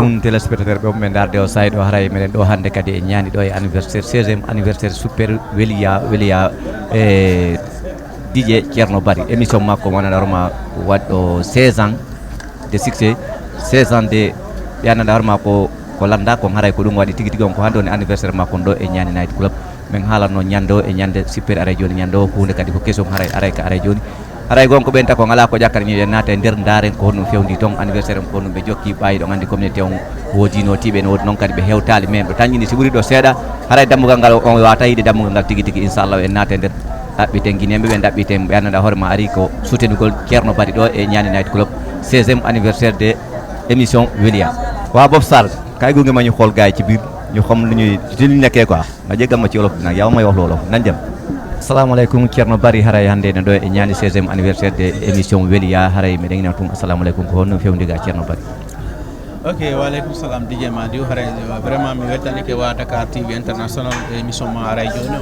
alaikum téléspectateur ɓe ɓe darde o saydo haray meɗen ɗo hande kadi e ñaani ɗo e anniversaire 16e anniversaire super Weliya e DJ Ceerno Bari émission makko mo nandarma waɗɗo 16 ans de succès 16 ans de ɓeyananda hoorema ko landa ko haray ko ɗum waɗi tigui tigui on ko hande on anniversaire makko ɗo e ñaani night club min haalanno ñande e ñande super aray joni ñande o hunde kadi ko question aray ka aray joni aray gonko ɓen tako ngala ko ƴakkata ñi naata e nder daren ko honɗum fewndi toon anniversaire ko honɗum ɓe jokki ɓayi ɗo gandi communauté on woodino tiɓe no woodi noon kadi ɓe hewtali men ɗo tañƴini si ɓuuri ɗo seeɗa haray dammugal ngal on wata yiide dammugal ngal tigui tigui inchallah en naata e nder ɗaɓɓiten guineɓe ɓe ɗaɓɓiten ɓe annda hoorema ari ko soutenugol Ceerno Bari ɗo e ñani night club 16e anniversaire de émission Weliya wa Bob Sall kay gonge ma ñu xool gaay ci biir ñu xam lu ñuy li ñu nekkee quoi nga jéggal ma ci wolof nag yow may wax loolu nan jëm assalamu aleykum Ceerno Bari haray hande ne ɗo e ñaani 16e anniversaire de émission Weliya haray meɗen ina tum assalamu aleykum ko honno fewdiga Ceerno Bari ok waleykum salam DJ Madiou haray vraiment mi weltanike wa Dakar TV international émission ma aray joni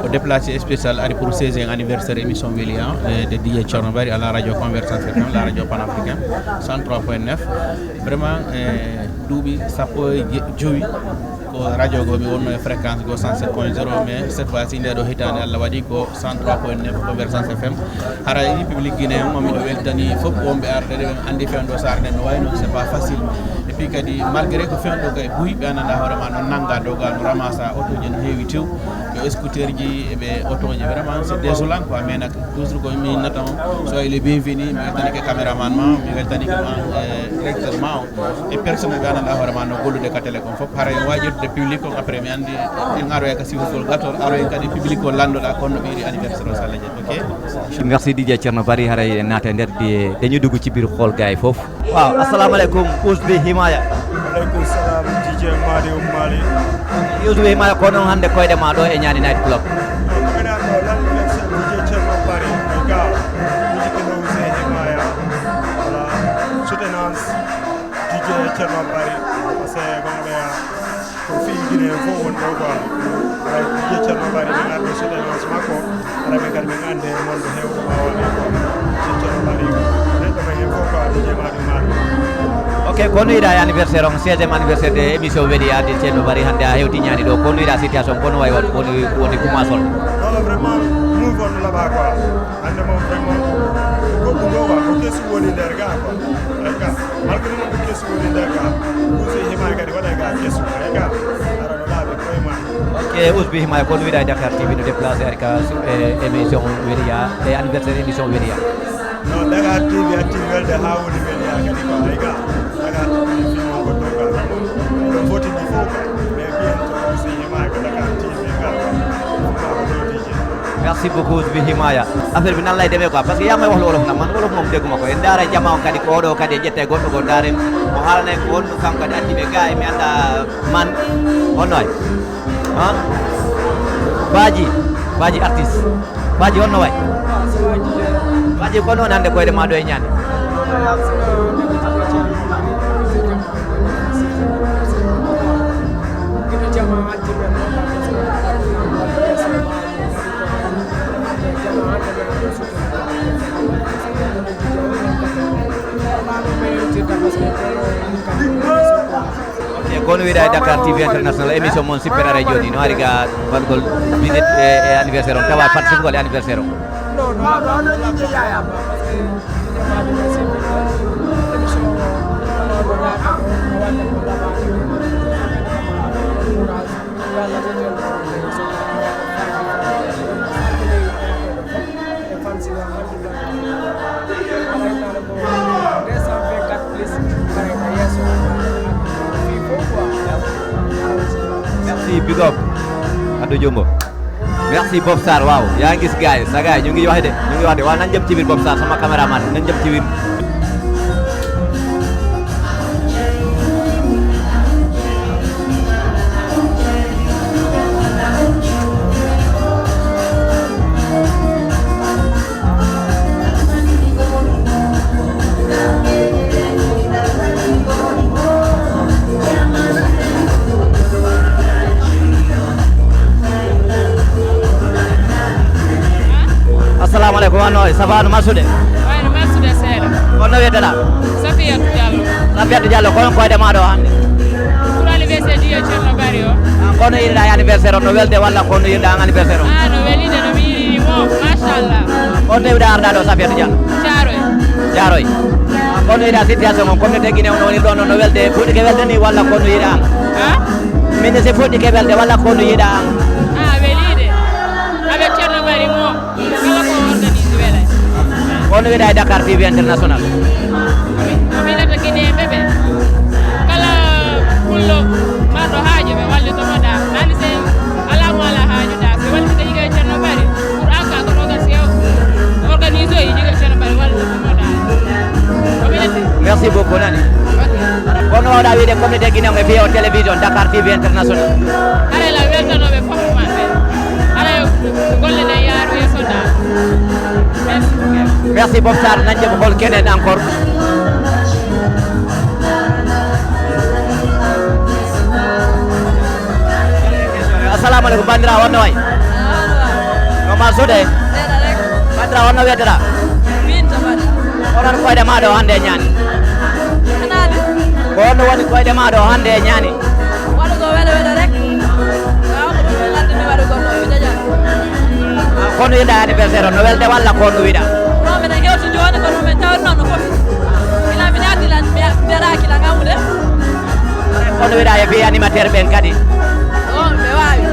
o déplacé spécial ari pour 16e anniversaire émission Weliya de DJ Ceerno Bari à la radio Convergence FM la radio panafricaine 103.9 vraiment duuɓi sappo e joyi ko radio go mi wonno e fréquence go 107.0 mais cette fois ci nde ɗo hitande Allah waɗi ko 103.9 Convergence FM hara yi public guinéen o miɗo weltani fof wonɓe arde ɓe andi fewndo sarde no wayno c'est pas facile et puis kadi malgré ko fewndo kay buuyi ɓe annanda hoorema no nangga dogal no ramassa auto ji no heewi tew ɓe scooter ji eɓe auto ji vraiment c'est désolant quoi mais nak toujours ko mi nata on soyez les bienvenus mi weltanike caméraman ma mi weltanike directeur ma o e personnel ɓe annanda hoorema no gollude ka télé kon fof hara en wajirde public on après mi andi en aroya ka sifogol gatol aroya kadi public o landoɗa konno ɓeyri anniversaire o sallah jen ok merci DJ Ceerno Bari haray en naata e nder dañu dugg ci biir xool gaay foof waaw assalamu aleykum Ousbi Himaya aleykum salam DJ Madiou Mali Ousbi Himaya ko noon hande koyɗe ma ɗo e ñaani night club koyɗa ɗo l'anniversaire DJ Ceerno Bari e ga jikino Ousbi Himaya voilà soutenance DJ Ceerno Bari parce que gonɓe ko fi Guinée fof won ɗo quoi ay DJ Ceerno Bari min arɓe soutenance makko ara min kadi min ande molɓe hewɓe mawaɓe ko DJ Ceerno Bari neɗɗo men hen fof quoi DJ Madiou Mali ok ko noyiɗa e anniversaire on 16e anniversaire de émission Weliya de Ceerno Bari hande a hewti ñaani ɗo ko noyiɗa situation kono way woni commence on non vraiment nous won là-bas quoi ande moom vraiment goɗɗum ɗo quoi ko kesu woni nder ga quoi ay ga malgré non ko kesu woni nder ga Ousbi Himaya kadi waɗa ga kesu ay ga ara no laaɓe koye ma ok Ousbi Himaya ko noyiɗa e Dakar TV no déplacé ari ka émission Weliya e anniversaire émission Weliya non Dakar TV active welde ha woni Weliya kadi ko ay ga Dakar TV fimo ko ɗo ga ɗon fotini fof quoi mais bientôt Ousbi Himaya ko Dakar TV ga merci beaucoup Ousbi Himaya affaire bi nan lay demee quoi parce que yaa may wax lu wolof nag man wolof moom dégguma ko en daara jama on kadi ko oɗo kadi e ƴette goɗɗo go daaren o haalane ko wonɗum kanko kadi andiɓe ga e mi anda man honno way Badji artiste Badji honno way Badji ko noon hande koyɗe ma ɗo e ñaande kono wiɗa e Dakar TV international émission moon super aray joni no ari ga waɗgol visite e anniversaire on tawa participe gol e anniversaire o merci big up Ado Jombo merci Bob Sarr waaw yaa ngi gis gaay sa gaay ñu ngi wax de waaw nañ jëm ci biir Bob Sarr sama caméraman nañ jëm ci biir assalamu aleykum wanno ça va no marsude wayno marsude seeɗa on no wiyeteɗa Safiatou Diallo Safiatou Diallo kono koyɗe ma ɗo hannde welde Diye Cerno Bari o kono yiɗiɗa anniversaire o no welde walla kono yiɗiɗa anniversaire o no welide no mi yiɗini mo machallah on dewiɗa arɗa ɗo Safiatou Diallo Thiaroye kono yiɗa situation o comme no teggine on woni ɗon no welde fuɗɗike welde ni walla kono yiɗa an min se fuɗɗike welde walla kono yiɗa an welide avec Cerno Bari mo kala ko organise welay kono wiɗa e Dakar TV international minata guine ɓeɓe kala pullo marɗo haajo ɓe wallitomoɗa nani se ala mo ala haajuɗa ɓe wallita yiga Cerno Bari pour en cas que ɗoga sew organise o yiga Cerno Bari wallitomoɗa merci beaucoup nani kono wawɗa wiide communauté guinéen e fiye o télévision Dakar TV international harayla weltanoɓe fof maɓɓe haray golle ɗe yaaru yesoɗa merci Bob Sarr nanje ko hol kenen encore assalamu aleykum bandira wonno way no ma suude bandira wonno wiyetera onon koyɗe maɗo hande ñaani ko onno woni koyɗe maɗo hande ñaani waɗugo weɗo weɗo rek ko ɗum gandumi waɗugo no mi jajan kono yiɗa anniversaire o no welde walla ko no wiɗa non minen hewti joni ko ɗum min tawri noon no foof ila mi ñaatilan mbiyarakila ngamude kono wiɗa e fi animateur ɓen kadi on ɓe wawi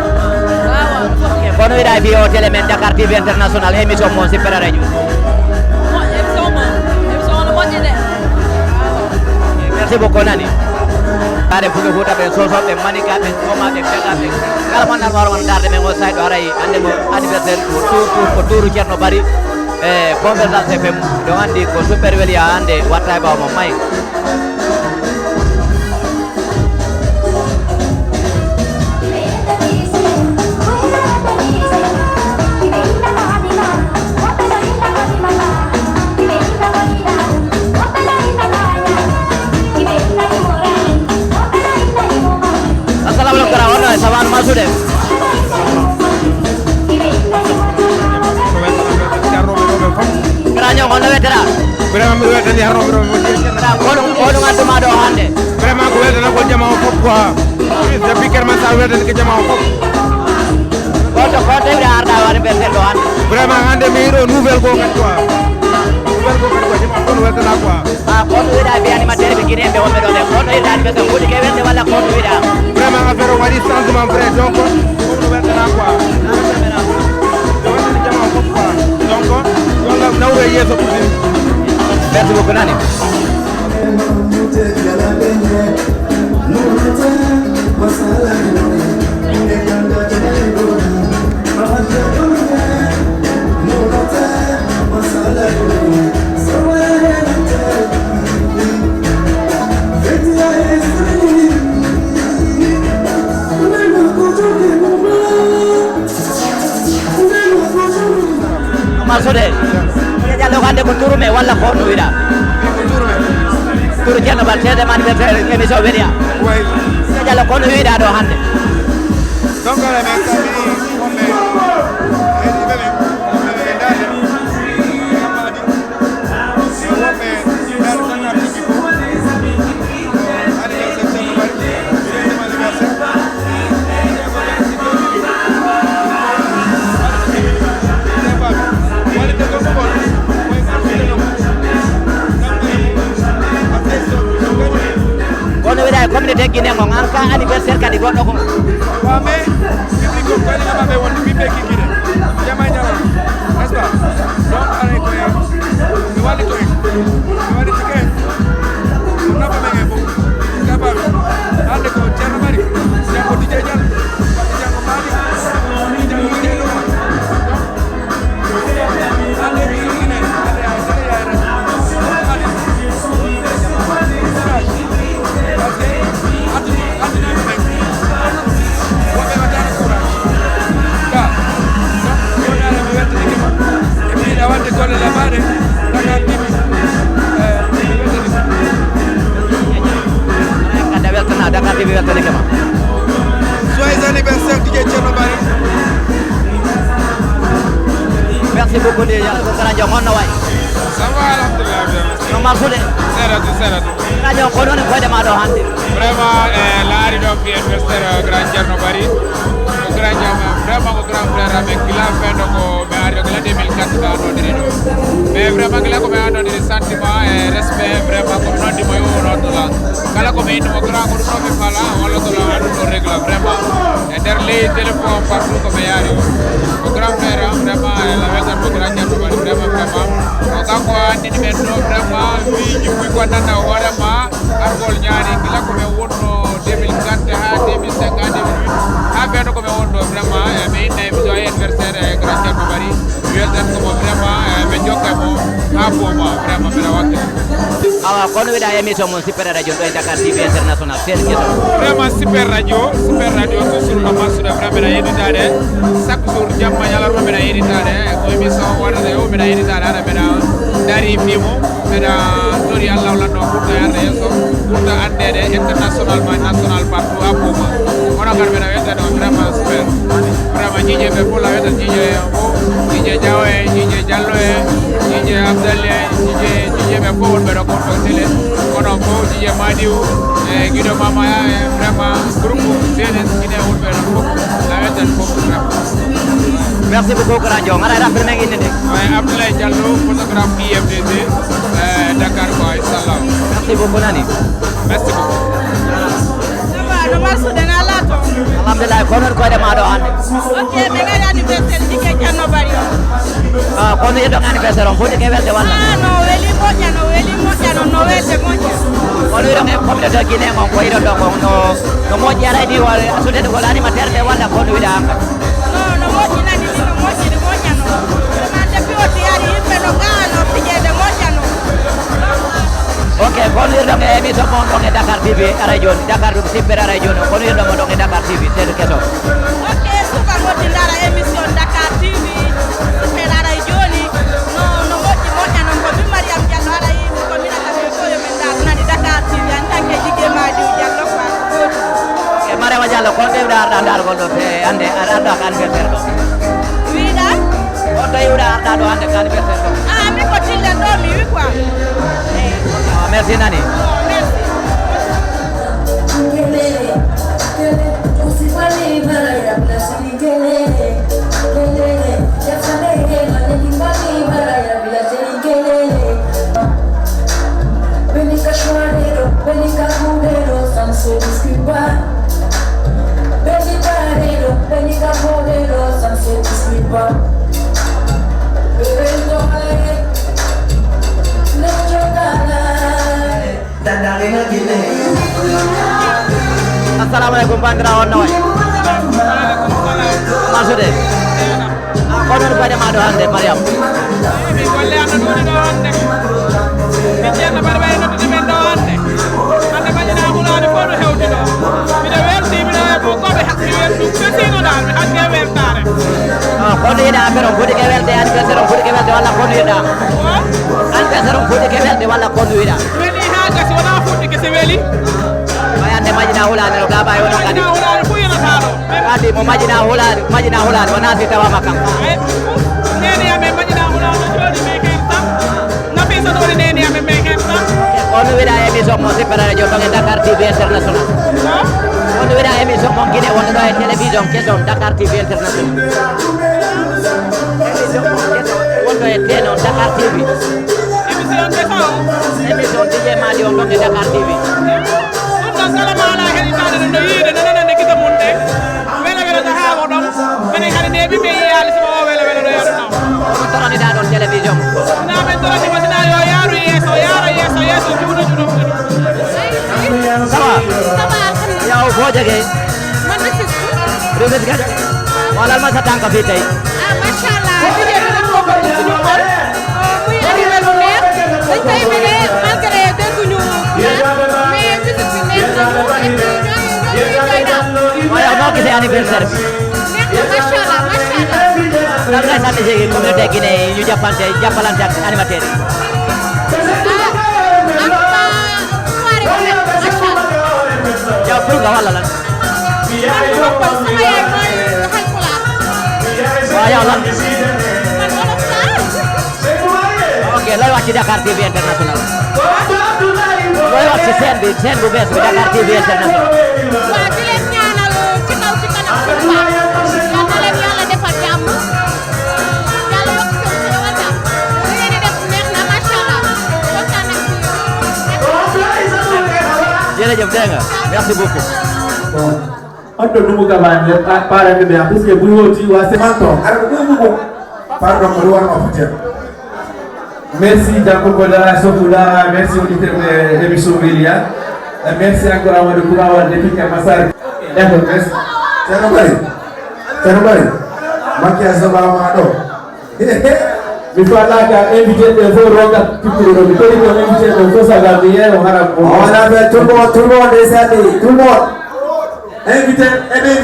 wawa no foof kono wiɗa e fi o télé men Dakar TV international émission mon sippere radio émission no moƴƴi de merci beaucoup nani ade fuɓe Fouta ɓe sosoɓe manikaɓe somaɓe begaɓe kala mo nan waro won darde men o sayɗo aray ande mo anniversaire ko touru Ceerno Bari e convergence FM ɗo andi ko super welia hande watta e ɓawa mo may assalamu aleykum kara wonno e savanu masude kara ñoo no wetera vraiment mi weltani harnoɓe ɗo oɗum adduma ɗo hande vraiment ko weltana ko jama o fof quoi depuis kerma sa weltani ko jama o fof ko tewɗe arɗa anniversaire ɗo hande vraiment hande mi yiiɗo nouvelle go kadi quoi nouvelle go kadi quoi jama fof no weltana quoi kono wiɗa fi animateur ɓe guinéen ɓe wonɓe ɗo ɓe kono yiɗa anniversaire fuɗɗike welde walla kono wiɗa vraiment affaire o waɗi changement vrai donc fof no weltana quoi no weltani jama o fof quoi donc walla nawro e yeeso ɓuɗɗini merci beaucoup nani masude Diallo hande ko turume walla ko no wiɗa turu Ceerno Bari seedema anniversaire émission weɗiya way Diallo ko no wiɗa ɗo hande donc ala men kadi wonɓe heɗi ɓeɓe dade kammadi wonɓe dade tanga tigi fo anniversaire Ceerno Bari deuxiéme anniversaire kono wiɗa e communauté guinéen on an ka anniversaire kadi goɗɗo ko wa mais public o kañamaɓe wonde ɓiɓɓe kikine jama ñalal n'est ce pas donc aray koye mi wallito en mi waɗiti ke ko nafa men e fof kabaɓe hande ko Ceerno Bari jango Dj Diallo jango Mali jango Dj Loma hande mi yimine hande ay tele yayre wante golle lamare Dakar TV kada weltana Dakar TV weltani kema joyeux anniversaire Dj Ceerno Bari merci beaucoup de ko kala jom honno way ça va alhamdulillah no marsude seratu radio ko non koyɗe ma ɗo hande vraiment laari ɗo fi anniversaire grand Thierno Bari ko grand Thierno vraiment ko grand frère avec qui l'a fait donc mais ari ko la 2004 da no dire mais vraiment que la ko me ando dire sentiment et respect vraiment ko non di moy wono to la kala ko me ino mo grand ko no fi fala wala to la ando to règle vraiment et der les téléphone partout ko me yari ko grand frère vraiment la veta ko grand Thierno Bari vraiment ko ko andi ni men no vraiment vi ji ko nana wala ma argol nyaari kila ko me wonno 2004 ha 2005 ha 2008 ha bedo ko me wonno vraiment me ina mi joye anniversaire grand Thierno Bari weltan ko vraiment me jokka mo ha bo mo vraiment me wakki awa kono wida émission mon super radio do Dakar TV international sen keso vraiment super radio toujours no masuda vraiment na yeditade chaque jour jamma yalla no me na yeditade ko émission wona de o me na yeditade ara me na dari fimo me na tori Allah la no pour tayande yeso pour ta andede international ma national partout a bo ona gar me na weltan vraiment super vraiment jije be pour la weltan jije o jije jawe jije jallo e jije abdalle jije be ko won be do ko tele kono ko jije madiu e gido mama ya vraiment groupe senes kine won be do la weltan ko merci beaucoup grand Diong ara ra firme ngi ne ay Abdoulaye Diallo photographe IFDC Dakar ko inshallah merci beaucoup nani merci beaucoup no marsu de na lato alhamdulillah kono ko de ma do hande okay be ngari anniversaire dike Thierno Bari kono yedo anniversaire on foti ke welde walla no weli moƴƴa no no welde moƴƴa kono yedo e communauté guinéen on ko yido donc no moƴƴi ara di wala asude ko animateur de walla kono wida anga no moƴƴi nani ni no moƴƴi moƴƴano ma depuis o tiyari yimɓe no gaano pijede moƴƴano ok kono yedo e émission mon donc e Dakar TV ara joni Dakar dum super ara joni kono yedo mo donc e Dakar TV c'est keso ok suka moƴƴi ndara émission Dakar TV super ara joni no moƴƴi moƴƴano ko mi Mariam Diallo ara yimi ko mina kam ko yo men dar nani Dakar TV en tant que jigge Madi Diallo fa e Mariama Diallo ko de arda dar goldo fe ande arda kan anniversaire do wiɗa o tawi wuda arda do ande kan anniversaire do mi ko tilde ɗo mi wi quoi merci nani merci assalamualaikum bandira on nawai masude kono ko de ma do hande Mariam mi golle anda dudi do hande mi Thierno Bari way noddude men do hande hande bañina hulade fo do hewti do mi de welti mi do ko be hakki weltu pesino dal mi hakki weltare kono yida affaire on foti ke welde anniversaire on foti ke welde walla kono yida anniversaire on foti ke welde walla kono yida weli ha gasi wona foti ke se weli bayande majina hulade no gaba e wono kadi hulade fu yana talo kadi mo majina hulade wona fi tawa makam nene ame majina hulade jodi me kenta na pesa do nene ame me kenta kono wida émission mo super radio to Dakar TV international kono wida émission mo guiné wona do e télévision keson Dakar TV international émission mo keson wona e teno Dakar TV émission keson émission DJ Madi on do Dakar TV kala mala hedi tade no yide nana ne kita munde wela ta hawo dom mene hade ne bi me yali so wela do yaro on torani da don télévision na men torani masina yo yaro yeso judo sawa yaw bo jage man na sis rubet gad wala ma sa tanka fi tay machallah DJ ko ko suñu xol muy arrivé lu neex dañ tay mene malgré dégguñu mais musique bi neex na waaye noo gisee anniversaire bi machallah lan ngay sant ci communauté Guinée ñu jàppalante ak animateur yi yow pour nga wala lan waaw yow lan ok lay wax ci Dakar TV international looy wax ci scène bu bees bi Dakar TV International. waaw di leen ñaanal ci kaw ci kanam bu baax yal na leen yàlla defal jàmm yàlla yokk seen xéewal jàmm li ngeen di def neex na macha allah kontaan nañ ci yéen. jërëjëf dégg nga merci beaucoup. Otto numu gabanje para bebe puisque buhoti wa semanto pardon ko wona officiel. Merci Danko Koda Sokuda, merci auditeur de l'émission Welia. Merci encore à Amadou Kourawa depuis Kamassar. D'accord, merci. Tiens bari. Makias ba ma do. Mi fala ka invité de vos roga pipuro mi ko invité de vos saga bien on a fait tout le monde des années, tout le monde. Invité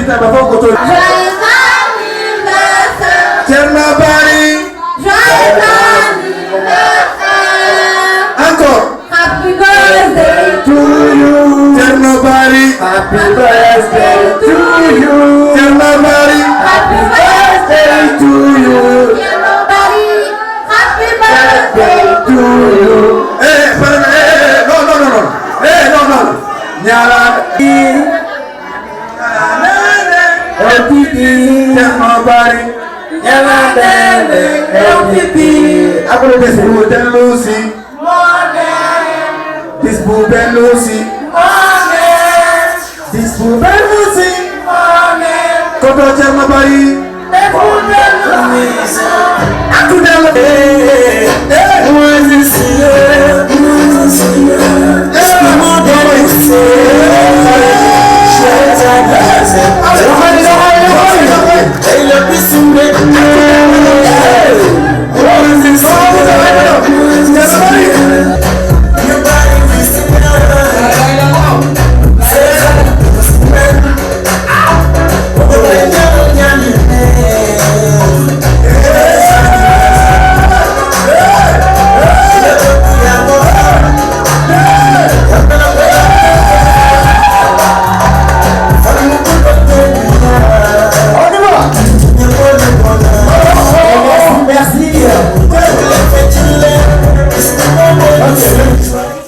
ma femme Koto. Joyeux anniversaire. Tierno Bari. Joyeux anniversaire. Encore. Happy birthday To you. Tierno Bari. Happy birthday to you. Tierno Bari. Happy birthday To you. Nobody. Happy birthday To you. No. Nyala. LTT. Tierno Bari. Nyala dele. LTT. Après this boot and Lucy. This boot and Lucy. This boot and Lucy. Koto Tierno Bari. Aku